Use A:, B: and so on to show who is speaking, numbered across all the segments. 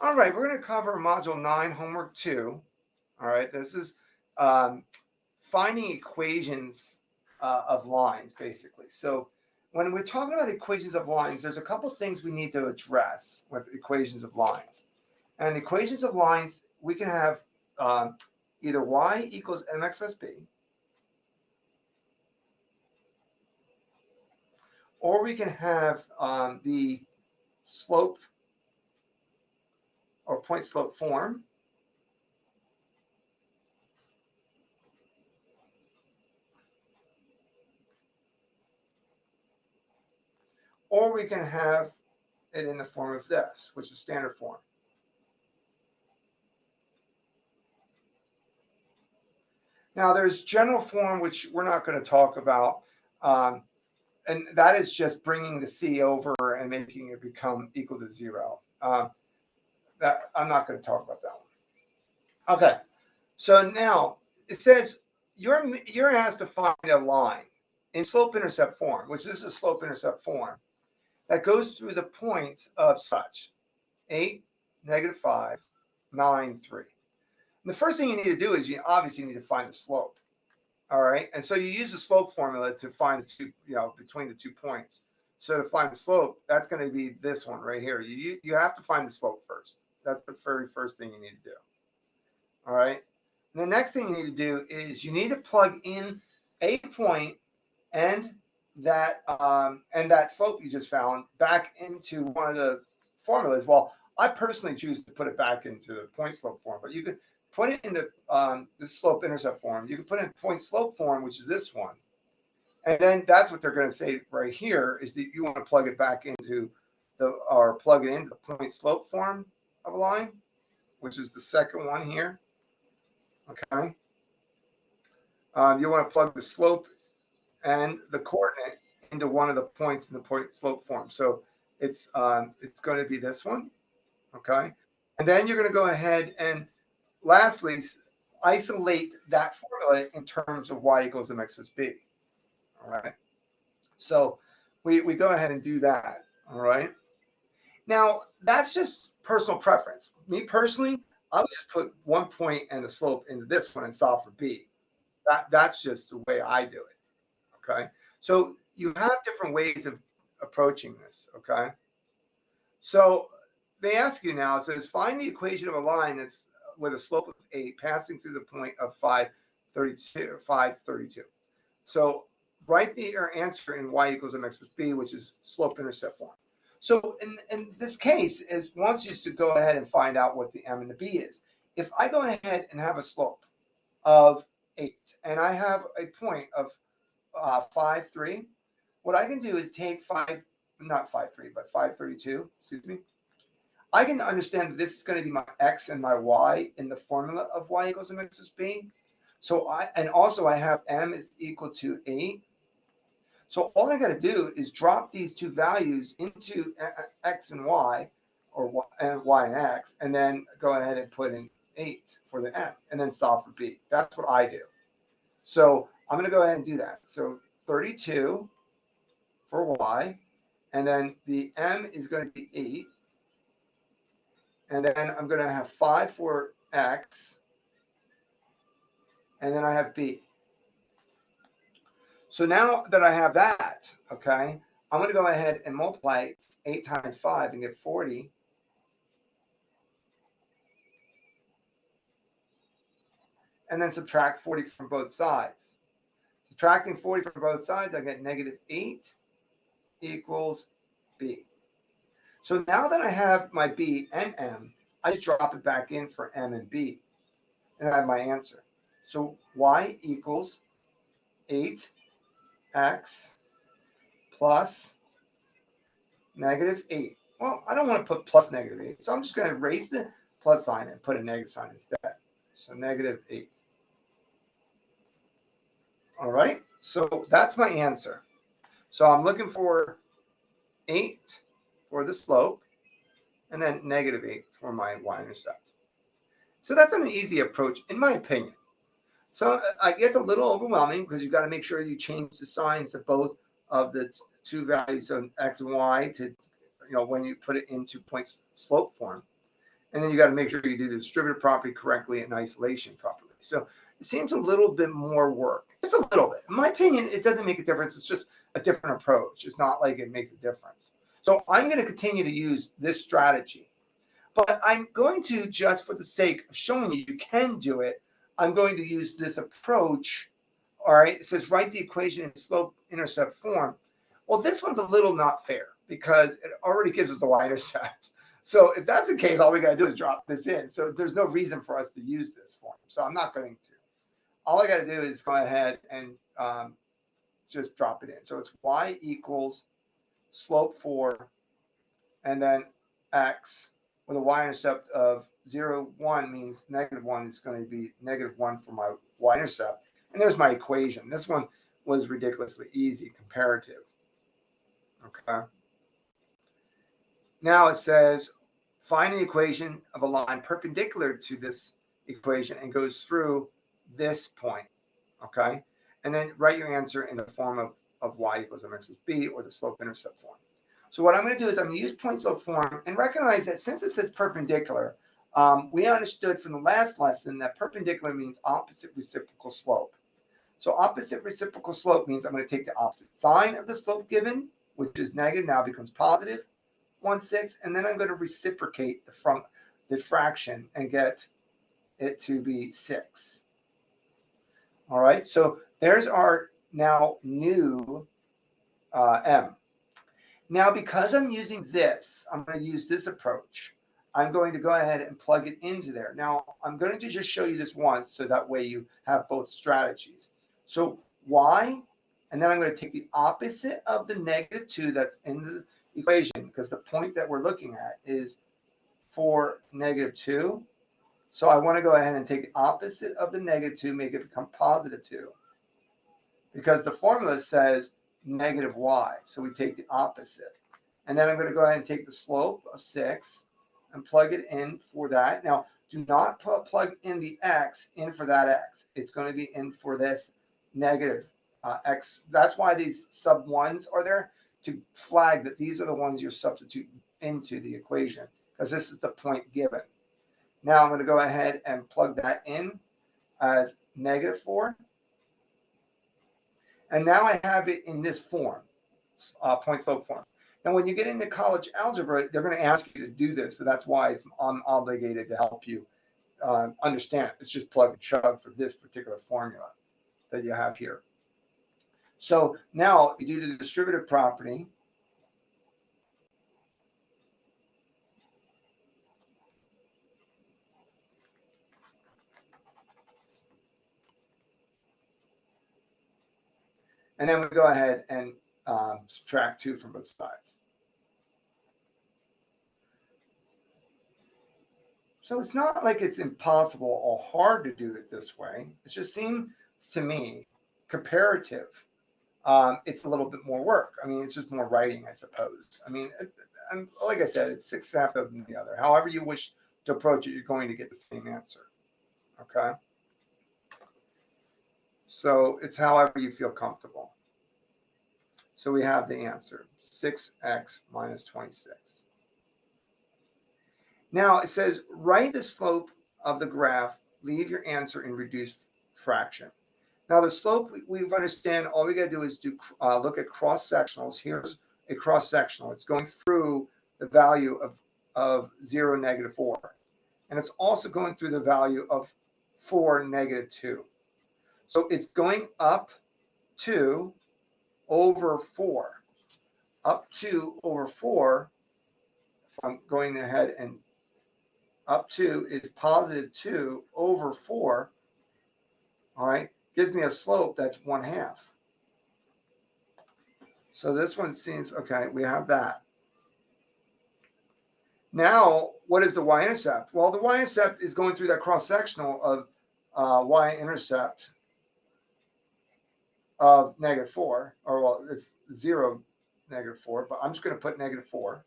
A: All right, we're going to cover Module 9, Homework 2. All right, this is finding equations of lines, basically. So when we're talking about equations of lines, there's a couple things we need to address with equations of lines. And equations of lines, we can have either y equals mx plus b, or we can have the slope or point slope form, or we can have it in the form of this, which is standard form. Now there's general form, which we're not going to talk about, and that is just bringing the c over and making it become equal to 0. That I'm not going to talk about that one. Okay, so now it says you're asked to find a line in slope-intercept form, which this is slope-intercept form, that goes through the points of such 8, -5, 9, 3. And the first thing you need to do is you obviously need to find the slope. All right, and so you use the slope formula to find the two, between the 2 points. So to find the slope, that's going to be this one right here. You have to find the slope first. That's the very first thing you need to do. All right. And the next thing you need to do is you need to plug in a point and that slope you just found back into one of the formulas. Well, I personally choose to put it back into the point slope form, but you could put it in the slope intercept form. You can put it in point slope form, which is this one. And then that's what they're going to say right here is that you want to plug it back into plug it into the point slope form of a line, which is the second one here. Okay. You want to plug the slope and the coordinate into one of the points in the point slope form. So it's going to be this one. Okay. And then you're going to go ahead and lastly isolate that formula in terms of y equals mx plus b. All right. So we go ahead and do that. All right. Now that's just personal preference. Me personally, I would just put 1 point and the slope into this one and solve for b. That's just the way I do it. Okay. So you have different ways of approaching this. Okay. So they ask you now, it says find the equation of a line that's with a slope of 8 passing through the point of 532. So write the answer in y equals mx plus b, which is slope-intercept form. So in this case, it wants you to go ahead and find out what the m and the b is. If I go ahead and have a slope of 8 and I have a point of 5, 3, what I can do is take 532, excuse me. I can understand that this is going to be my x and my y in the formula of y equals mx plus b. So I have m is equal to 8. So all I got to do is drop these two values into x and y, or y and x, and then go ahead and put in 8 for the m, and then solve for b. That's what I do. So I'm going to go ahead and do that. So 32 for y, and then the m is going to be 8. And then I'm going to have 5 for x, and then I have b. So now that I have that, okay, I'm going to go ahead and multiply 8 times 5 and get 40. And then subtract 40 from both sides. Subtracting 40 from both sides, I get -8 equals b. So now that I have my b and m, I just drop it back in for m and b, and I have my answer. So y equals 8x plus -8. Well, I don't want to put plus -8, so I'm just going to erase the plus sign and put a negative sign instead. So -8. All right, so that's my answer. So I'm looking for 8 for the slope, and then -8 for my y-intercept. So that's an easy approach, in my opinion. So it gets a little overwhelming because you've got to make sure you change the signs of both of the two values of x and y to, when you put it into point slope form. And then you got to make sure you do the distributive property correctly and isolation properly. So it seems a little bit more work. Just a little bit. In my opinion, it doesn't make a difference. It's just a different approach. It's not like it makes a difference. So I'm going to continue to use this strategy. But I'm going to, just for the sake of showing you you can do it, I'm going to use this approach. All right, it says write the equation in slope-intercept form. Well, this one's a little not fair because it already gives us the y-intercept. So if that's the case, all we got to do is drop this in. So there's no reason for us to use this form. So I'm not going to. All I got to do is go ahead and just drop it in. So it's y equals slope 4 and then x with a y-intercept of 0, 1 means -1 is going to be -1 for my y-intercept. And there's my equation. This one was ridiculously easy, comparative. Okay. Now it says, find an equation of a line perpendicular to this equation and goes through this point. Okay. And then write your answer in the form of y equals mx plus b, or the slope-intercept form. So what I'm going to do is I'm going to use point slope form and recognize that since it says perpendicular, we understood from the last lesson that perpendicular means opposite reciprocal slope. So opposite reciprocal slope means I'm going to take the opposite sign of the slope given, which is negative, now becomes positive, 1/6, and then I'm going to reciprocate the fraction and get it to be 6. All right, so there's our now new m. Now, because I'm using this, I'm going to use this approach. I'm going to go ahead and plug it into there. Now, I'm going to just show you this once so that way you have both strategies. So y, and then I'm going to take the opposite of the -2 that's in the equation, because the point that we're looking at is for -2. So I want to go ahead and take the opposite of the -2, make it become +2, because the formula says -y. So we take the opposite. And then I'm going to go ahead and take the slope of 6 and plug it in for that. Now, do not plug in the x in for that x. It's going to be in for this negative x. That's why these sub 1s are there, to flag that these are the ones you're substituting into the equation, because this is the point given. Now I'm going to go ahead and plug that in as -4. And now I have it in this form, point slope form. Now, when you get into college algebra, they're going to ask you to do this. So that's why I'm obligated to help you understand it. It's just plug and chug for this particular formula that you have here. So now you do the distributive property. And then we go ahead and subtract 2 from both sides. So it's not like it's impossible or hard to do it this way. It just seems to me comparative. It's a little bit more work. I mean, it's just more writing, I suppose. I mean, and like I said, it's 6 steps than the other. However you wish to approach it, you're going to get the same answer. Okay? So it's however you feel comfortable. So we have the answer, 6x minus 26. Now it says, write the slope of the graph, leave your answer in reduced fraction. Now the slope, we understand, all we got to do is look at cross-sectionals. Here's a cross-sectional. It's going through the value of 0, -4. And it's also going through the value of 4, -2. So it's going up to over 4. Up to over 4, if I'm going ahead and up to is +2 over 4, all right, gives me a slope that's 1/2. So this one seems, okay, we have that. Now, what is the y-intercept? Well, the y-intercept is going through that cross-sectional of y-intercept of -4, or well, it's 0, -4, but I'm just going to put -4.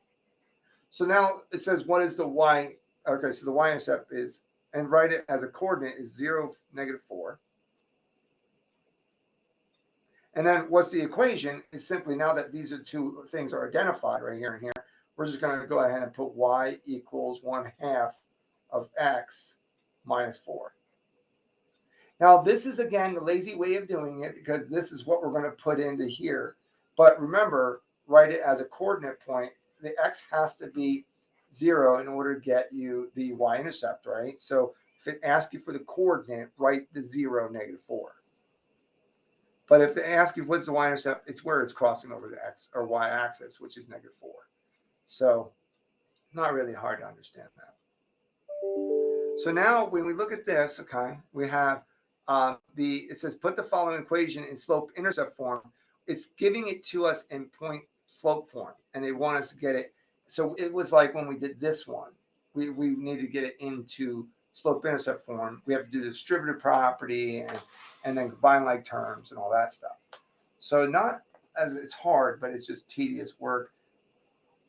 A: So now it says, what is the y? Okay, so the y-intercept is, and write it as a coordinate, is 0, -4. And then what's the equation is simply, now that these are two things are identified right here and here, we're just going to go ahead and put y equals 1/2 of x minus 4. Now, this is, again, the lazy way of doing it because this is what we're going to put into here. But remember, write it as a coordinate point. The x has to be 0 in order to get you the y-intercept, right? So if it asks you for the coordinate, write the 0, -4. But if they ask you what's the y-intercept, it's where it's crossing over the x or y-axis, which is -4. So not really hard to understand that. So now when we look at this, okay, we have it says put the following equation in slope-intercept form. It's giving it to us in point-slope form, and they want us to get it. So it was like when we did this one, we need to get it into slope-intercept form. We have to do the distributive property and then combine like terms and all that stuff. So not as it's hard, but it's just tedious work.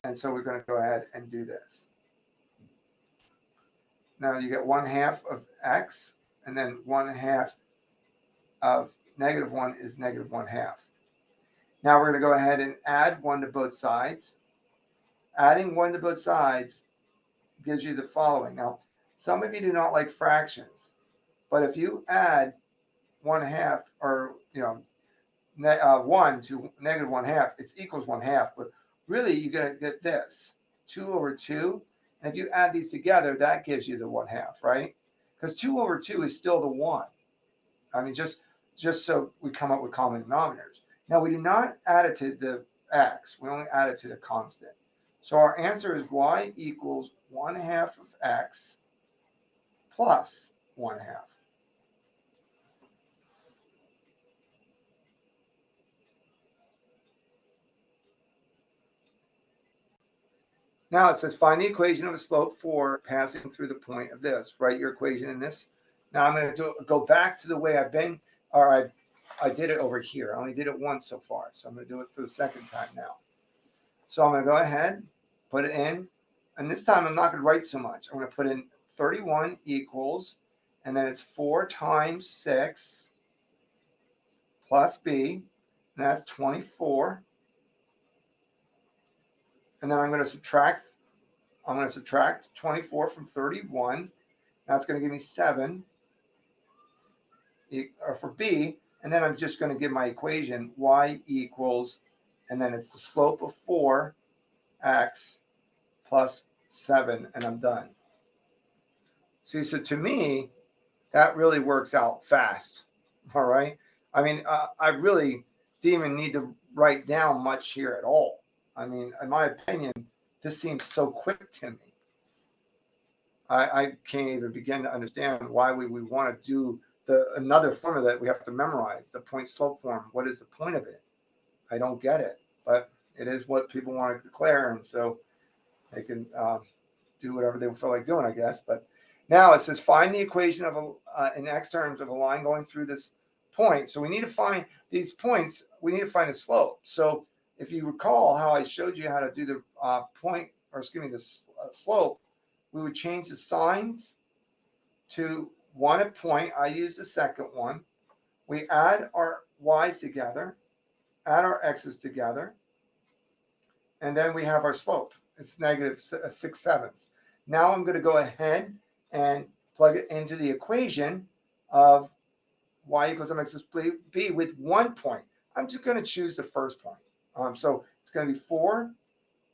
A: And so we're going to go ahead and do this. Now you get 1/2 of x, and then 1/2 of -1 is -1/2. Now we're going to go ahead and add 1 to both sides. Adding 1 to both sides gives you the following. Now, some of you do not like fractions, but if you add 1/2 or 1 to -1/2, it equals 1/2. But really, you're going to get this 2/2. And if you add these together, that gives you the 1/2, right? Because 2/2 is still the 1. I mean, just so we come up with common denominators. Now, we do not add it to the x. We only add it to the constant. So our answer is y equals 1/2 of x plus 1/2. Now it says find the equation of a slope for passing through the point of this. Write your equation in this. Now I'm going to go back to the way I've been, or I did it over here. I only did it once so far, so I'm going to do it for the second time now. So I'm going to go ahead, put it in, and this time I'm not going to write so much. I'm going to put in 31 equals, and then it's 4 times 6 plus b, and that's 24. And then I'm going to subtract 24 from 31. That's going to give me 7 for b. And then I'm just going to give my equation y equals, and then it's the slope of 4x plus 7, and I'm done. See, so to me, that really works out fast. All right. I mean, I really didn't even need to write down much here at all. I mean, in my opinion, this seems so quick to me. I can't even begin to understand why we want to do another formula that we have to memorize, the point slope form. What is the point of it? I don't get it, but it is what people want to declare, and so they can do whatever they feel like doing, I guess. But now it says find the equation of in x terms of a line going through this point. So we need to find these points. We need to find the slope. So if you recall how I showed you how to do the the slope, we would change the signs to one at point. I use the second one. We add our y's together, add our x's together, and then we have our slope. It's -6/7. Now I'm going to go ahead and plug it into the equation of y equals mx plus b with 1 point. I'm just going to choose the first point. So it's going to be 4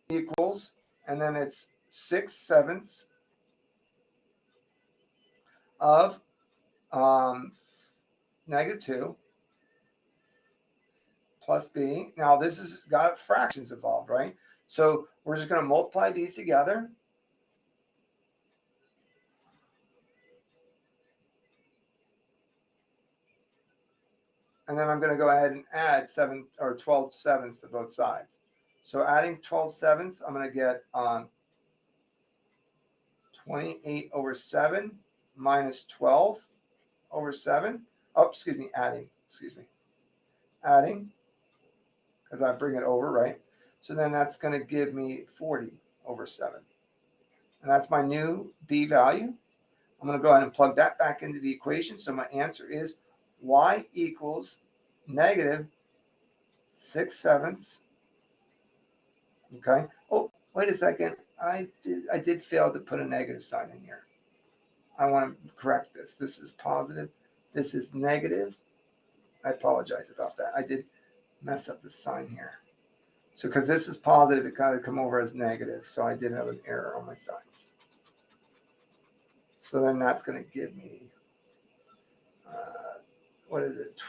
A: equals, and then it's 6/7 of -2 plus b. Now this has got fractions involved, right? So we're just going to multiply these together. And then I'm going to go ahead and add 12/7 to both sides. So adding 12/7, I'm going to get 28/7 minus 12/7. Oh, excuse me, adding, because I bring it over, right? So then that's going to give me 40/7. And that's my new b value. I'm going to go ahead and plug that back into the equation. So my answer is y equals -6/7. Okay. Oh, wait a second. I did fail to put a negative sign in here. I want to correct this. This is positive. This is negative. I apologize about that. I did mess up the sign here. So because this is positive, it got to come over as negative. So I did have an error on my signs. So then that's going to give me, what is it?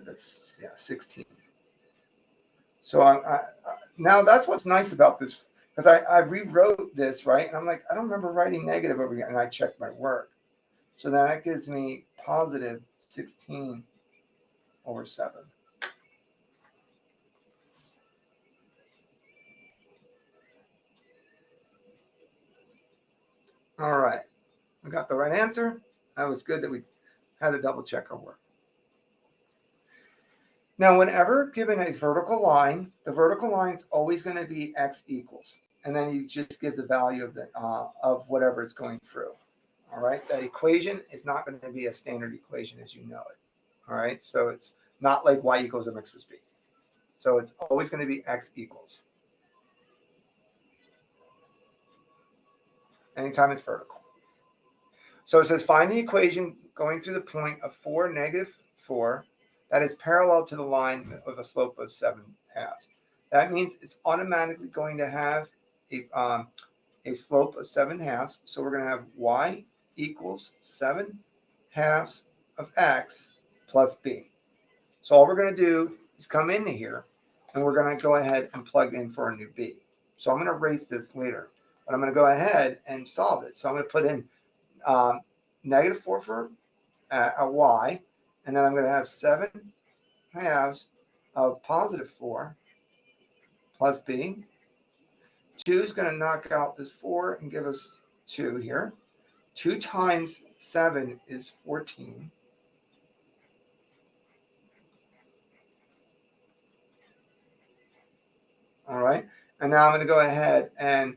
A: That's, yeah, 16. So now that's what's nice about this, because I rewrote this, right? And I'm like, I don't remember writing negative over here. And I checked my work. So then that gives me positive 16 over 7. All right. We got the right answer. That was good that we had to double check our work. Now, whenever given a vertical line, the vertical line is always going to be x equals. And then you just give the value of whatever it's going through. All right. That equation is not going to be a standard equation as you know it. All right. So it's not like y equals mx plus b. So it's always going to be x equals. Anytime it's vertical. So it says find the equation going through the point of 4, negative 4, that is parallel to the line with a slope of 7 halves. That means it's automatically going to have a slope of 7 halves. So we're going to have y equals 7 halves of x plus b. So all we're going to do is come into here, and we're going to go ahead and plug in for a new b. So I'm going to erase this later, but I'm going to go ahead and solve it. So I'm going to put in negative 4 for a y, and then I'm going to have 7 halves of positive 4 plus b. 2 is going to knock out this 4 and give us 2 here. 2 times 7 is 14. All right, and now I'm going to go ahead and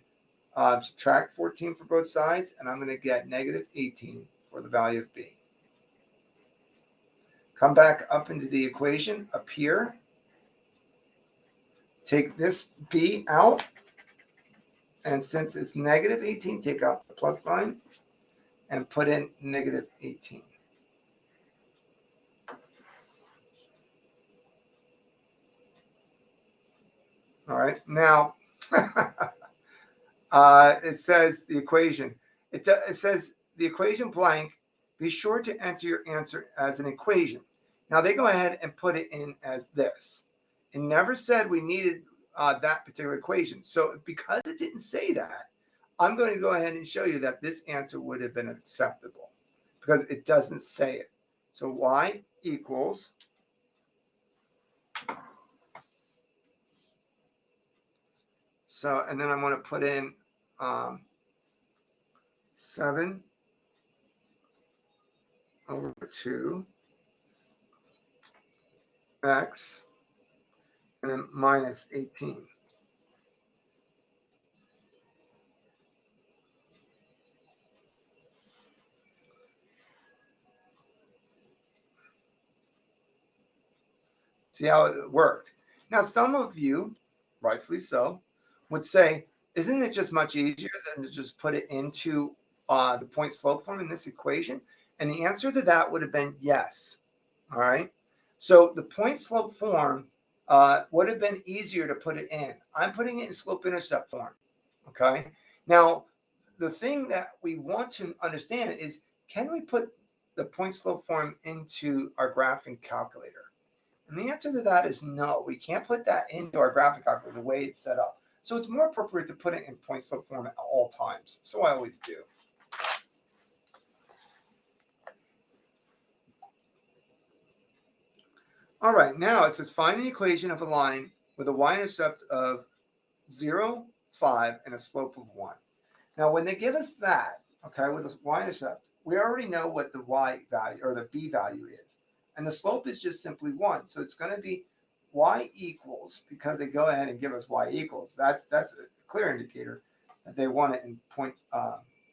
A: subtract 14 for both sides, and I'm going to get negative 18 for the value of b. Come back up into the equation up here. Take this b out, and since it's negative 18, take out the plus sign and put in negative 18. All right, now it says the equation. It says the equation blank, be sure to enter your answer as an equation. Now they go ahead and put it in as this. It never said we needed that particular equation. So because it didn't say that, I'm going to go ahead and show you that this answer would have been acceptable because it doesn't say it. So y equals and then I'm going to put in 7 over 2 x and then minus 18. See how it worked? Now, some of you, rightfully so, would say, isn't it just much easier than to just put it into the point slope form in this equation? And the answer to that would have been yes. All right. So the point slope form would have been easier to put it in. I'm putting it in slope intercept form. Okay. Now, the thing that we want to understand is, can we put the point slope form into our graphing calculator? And the answer to that is no. We can't put that into our graphic calculator the way it's set up. So it's more appropriate to put it in point slope form at all times. So I always do. All right, now it says find the equation of a line with a y-intercept of 0, 5, and a slope of 1. Now, when they give us that, okay, with a y-intercept, we already know what the y value or the b value is. And the slope is just simply 1. So it's going to be y equals, because they go ahead and give us y equals. That's a clear indicator that they want it in point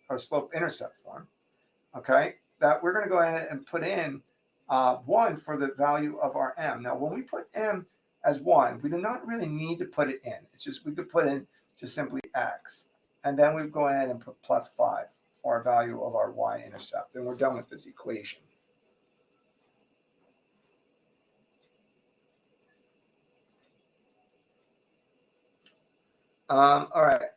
A: or slope intercept form. Okay, that we're going to go ahead and put in 1 for the value of our m. Now, when we put m as 1, we do not really need to put it in. It's just we could put in just simply x. And then we go ahead and put plus 5 our value of our y-intercept. And we're done with this equation. All right.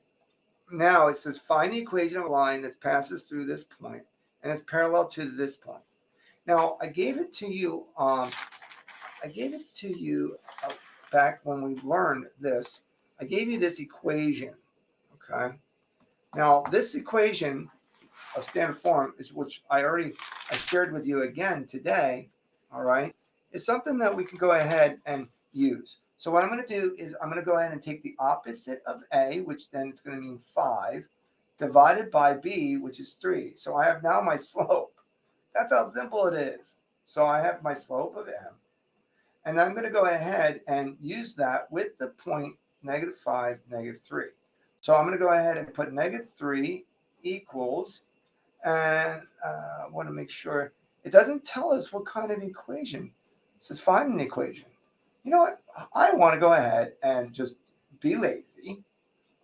A: Now it says find the equation of a line that passes through this point and it's parallel to this point. Now I gave it to you. Back when we learned this. I gave you this equation. Okay. Now this equation of standard form is which I shared with you again today. All right, is something that we can go ahead and use. So what I'm going to do is I'm going to go ahead and take the opposite of A, which then it's going to mean 5, divided by B, which is 3. So I have now my slope. That's how simple it is. So I have my slope of M. And I'm going to go ahead and use that with the point -5, -3. So I'm going to go ahead and put -3 equals, and I want to make sure it doesn't tell us what kind of equation. It says find an equation. You know what? I want to go ahead and just be lazy.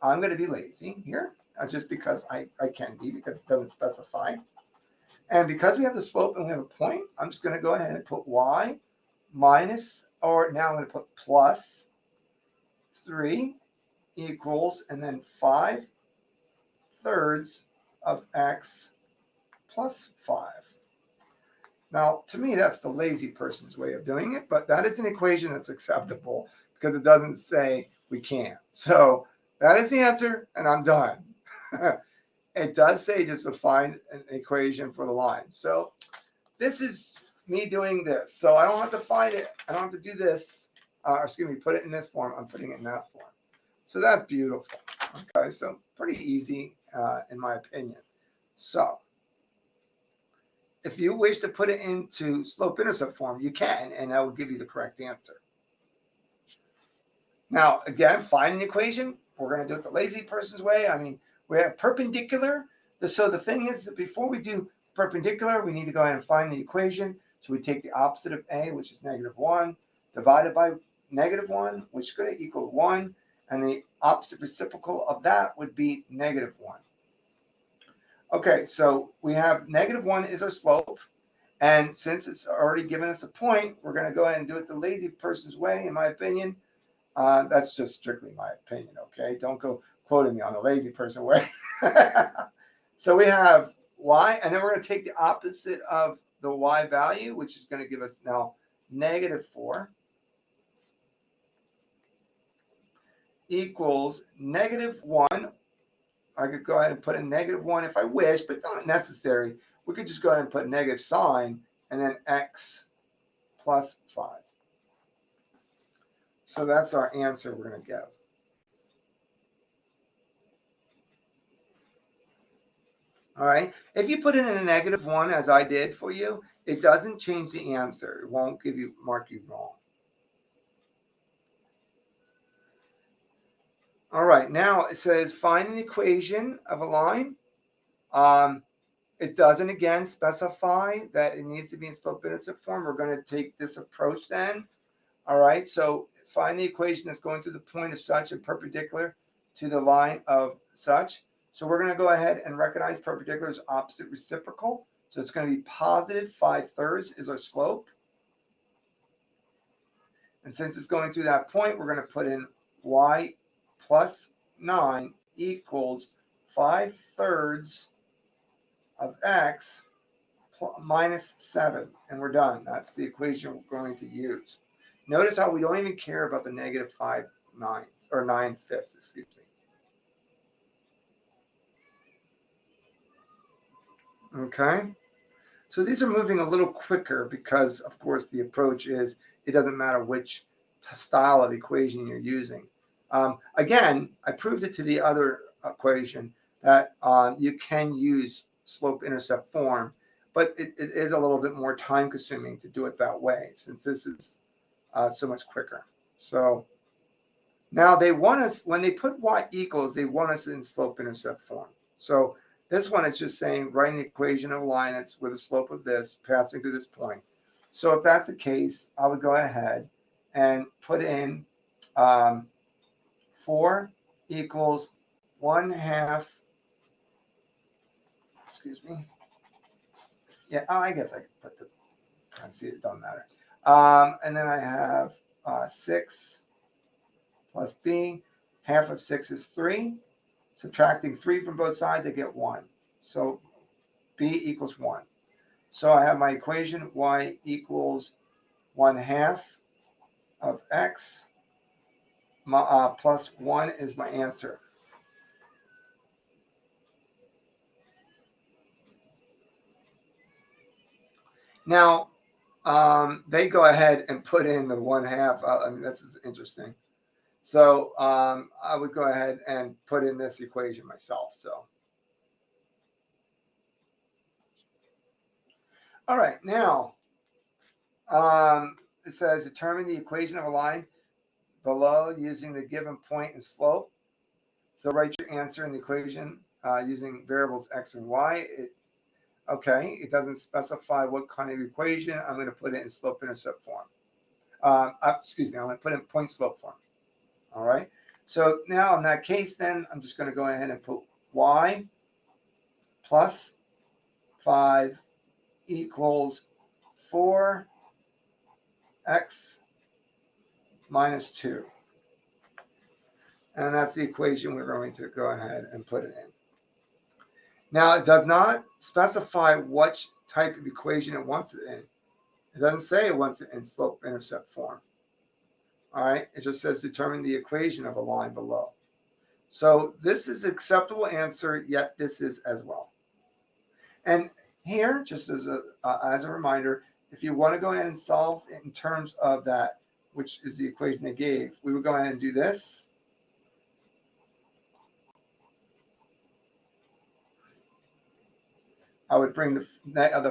A: I'm going to be lazy here, just because I can be, because it doesn't specify. And because we have the slope and we have a point, I'm just going to go ahead and put y minus, or now I'm going to put plus 3 equals, and then 5/3 of x plus 5. Now, to me, that's the lazy person's way of doing it, but that is an equation that's acceptable because it doesn't say we can't. So that is the answer, and I'm done. It does say just to find an equation for the line. So this is me doing this. So I don't have to find it. I don't have to do this. Excuse me, put it in this form. I'm putting it in that form. So that's beautiful. Okay, so pretty easy in my opinion. So if you wish to put it into slope-intercept form, you can, and that will give you the correct answer. Now, again, find an equation. We're going to do it the lazy person's way. I mean, we have perpendicular. So the thing is that before we do perpendicular, we need to go ahead and find the equation. So we take the opposite of A, which is -1, divided by -1, which is going to equal 1. And the opposite reciprocal of that would be -1. Okay, so we have -1 is our slope. And since it's already given us a point, we're going to go ahead and do it the lazy person's way, in my opinion. That's just strictly my opinion, okay? Don't go quoting me on the lazy person way. So we have y, and then we're going to take the opposite of the y value, which is going to give us now -4 equals -1. I could go ahead and put in -1 if I wish, but not necessary. We could just go ahead and put a negative sign and then x plus 5. So that's our answer we're going to get. All right. If you put in a -1, as I did for you, it doesn't change the answer. It won't mark you wrong. All right. Now it says find an equation of a line. It doesn't, again, specify that it needs to be in slope-intercept form. We're going to take this approach then. All right. So find the equation that's going through the point of such and perpendicular to the line of such. So we're going to go ahead and recognize perpendicular is opposite reciprocal. So it's going to be positive 5/3 is our slope. And since it's going through that point, we're going to put in y plus 9 equals 5/3 of x minus 7. And we're done. That's the equation we're going to use. Notice how we don't even care about the -5/9 or 9/5, excuse me. Okay, so these are moving a little quicker because, of course, the approach is it doesn't matter which style of equation you're using. Again, I proved it to the other equation that you can use slope-intercept form, but it is a little bit more time-consuming to do it that way since this is so much quicker. So now they want us, when they put y equals, they want us in slope-intercept form. So this one is just saying write an equation of a line that's with a slope of this passing through this point. So if that's the case, I would go ahead and put in 4 equals 1/2 excuse me. Yeah, oh, I guess I could put the, let's see, it doesn't matter. And then I have 6 plus b. Half of 6 is 3. Subtracting 3 from both sides, I get 1. So b equals 1. So I have my equation, y equals 1/2 of x plus 1 is my answer. Now, they go ahead and put in the 1/2. I mean, this is interesting. So I would go ahead and put in this equation myself. So, all right, now it says determine the equation of a line below using the given point and slope. So write your answer in the equation using variables x and y. Okay, it doesn't specify what kind of equation. I'm going to put it in slope-intercept form. Excuse me, I'm going to put it in point-slope form. All right. So now in that case, then I'm just going to go ahead and put y plus 5 equals 4x minus 2. And that's the equation we're going to go ahead and put it in. Now, it does not specify which type of equation it wants it in. It doesn't say it wants it in slope-intercept form. All right, it just says determine the equation of a line below. So this is an acceptable answer, yet this is as well. And here, just as a reminder, if you want to go ahead and solve in terms of that, which is the equation they gave, we would go ahead and do this. I would bring the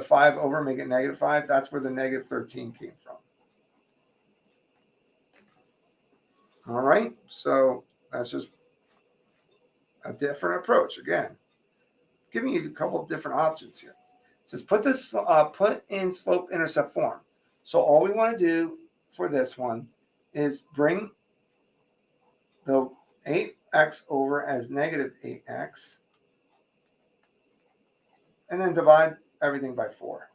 A: 5 over, make it -5. That's where the -13 came from. All right, so that's just a different approach. Again, giving you a couple of different options here. It says put in slope-intercept form. So all we want to do for this one is bring the 8x over as -8x, and then divide everything by 4.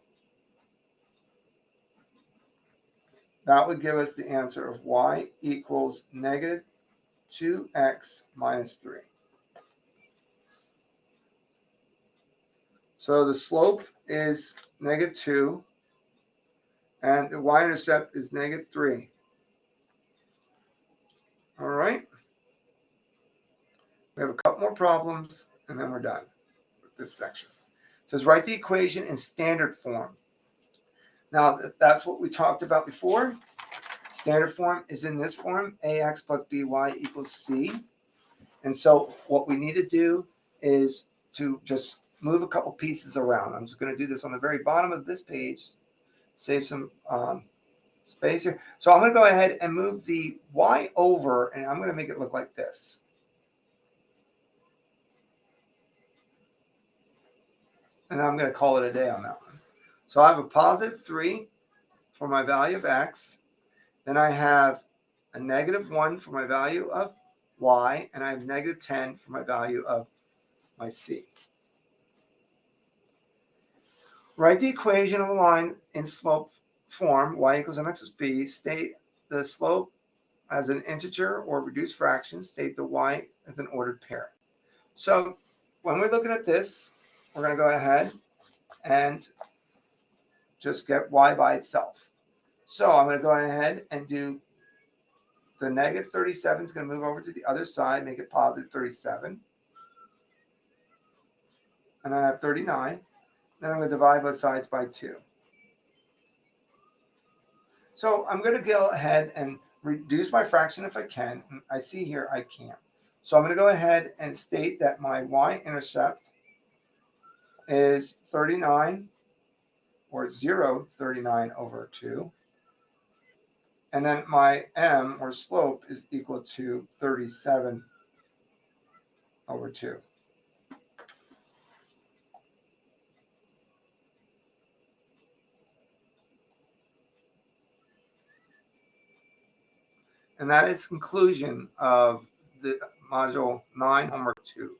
A: That would give us the answer of y equals -2x minus 3. So the slope is -2, and the y-intercept is -3. All right. We have a couple more problems, and then we're done with this section. It says write the equation in standard form. Now, that's what we talked about before. Standard form is in this form, ax plus by equals c. And so what we need to do is to just move a couple pieces around. I'm just going to do this on the very bottom of this page, save some space here. So I'm going to go ahead and move the y over, and I'm going to make it look like this. And I'm going to call it a day on that one. So I have a +3 for my value of x. Then I have a -1 for my value of y, and I have -10 for my value of my c. Write the equation of a line in slope form, y equals mx plus b. State the slope as an integer or reduced fraction. State the y as an ordered pair. So when we're looking at this, we're going to go ahead and just get y by itself. So I'm going to go ahead and do the -37 is going to move over to the other side, make it +37. And I have 39. Then I'm going to divide both sides by 2. So I'm going to go ahead and reduce my fraction if I can. I see here I can't. So I'm going to go ahead and state that my y-intercept is 39, or 0.39 over 2. And then my m, or slope, is equal to 37 over 2. And that is conclusion of the Module 9, Homework 2.